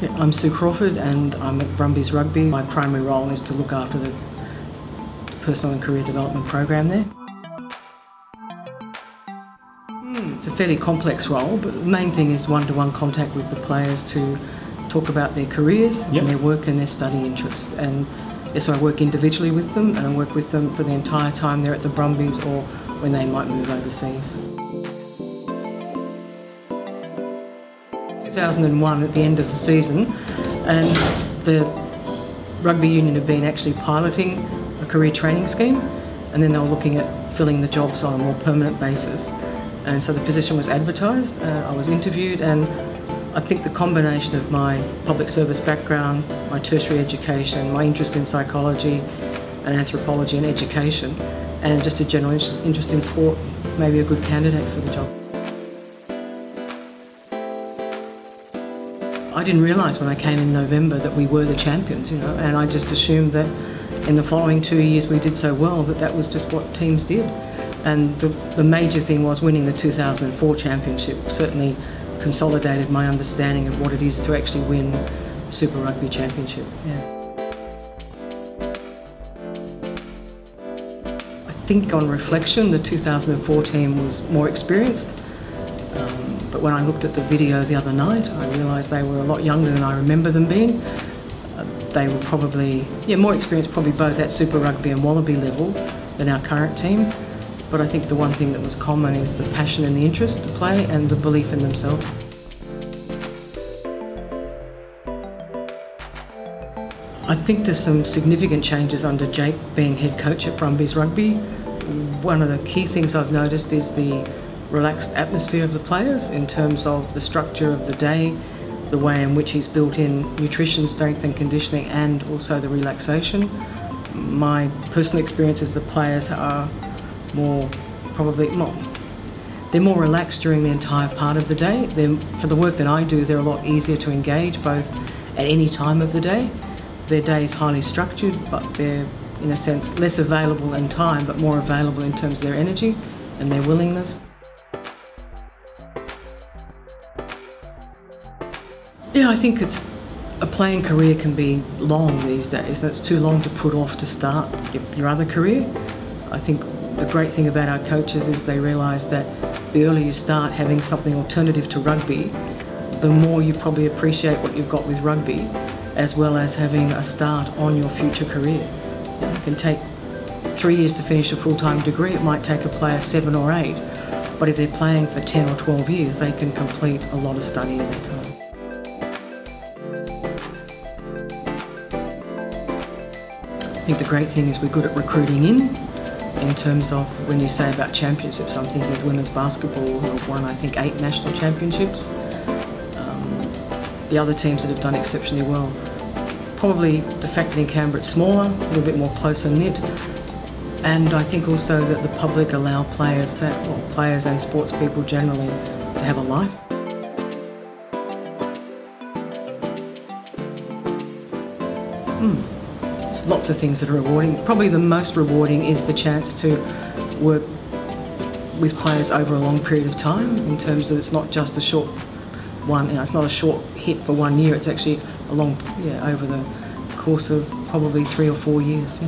Yeah, I'm Sue Crawford and I'm at Brumbies Rugby. My primary role is to look after the personal and career development program there. It's a fairly complex role, but the main thing is one-to-one contact with the players to talk about their careers and their work and their study interests. And yes, I work individually with them, and I work with them for the entire time they're at the Brumbies or when they might move overseas. 2001 at the end of the season, and the rugby union had been actually piloting a career training scheme, and then they were looking at filling the jobs on a more permanent basis. And so the position was advertised, I was interviewed, and I think the combination of my public service background, my tertiary education, my interest in psychology and anthropology and education, and just a general interest in sport made me a good candidate for the job. I didn't realise when I came in November that we were the champions, and I just assumed that in the following 2 years we did so well that was just what teams did. And the major thing was winning the 2004 championship. Certainly consolidated my understanding of what it is to actually win Super Rugby championship. I think on reflection, the 2004 team was more experienced. But when I looked at the video the other night, I realised they were a lot younger than I remember them being. They were probably, more experienced, probably both at Super Rugby and Wallaby level than our current team. But I think the one thing that was common is the passion and the interest to play and the belief in themselves. I think there's some significant changes under Jake being head coach at Brumbies Rugby. One of the key things I've noticed is the relaxed atmosphere of the players in terms of the structure of the day, the way in which he's built in nutrition, strength and conditioning, and also the relaxation. My personal experience is the players are they're more relaxed during the entire part of the day. For the work that I do, they're a lot easier to engage both at any time of the day. Their day is highly structured, but they're in a sense less available in time but more available in terms of their energy and their willingness. Yeah, I think a playing career can be long these days, and it's too long to put off to start your other career. I think the great thing about our coaches is they realise that the earlier you start having something alternative to rugby, the more you probably appreciate what you've got with rugby, as well as having a start on your future career. It can take 3 years to finish a full-time degree. It might take a player 7 or 8, but if they're playing for 10 or 12 years, they can complete a lot of study in that time. I think the great thing is we're good at recruiting in terms of when you say about championships. I'm thinking of women's basketball who have won, I think, 8 national championships. The other teams that have done exceptionally well. Probably the fact that in Canberra it's smaller, a little bit more closer knit, and I think also that the public allow players and sports people generally to have a life. Lots of things that are rewarding. Probably the most rewarding is the chance to work with players over a long period of time, in terms of it's not just a short one, it's not a short hit for 1 year, it's actually a long, over the course of probably 3 or 4 years.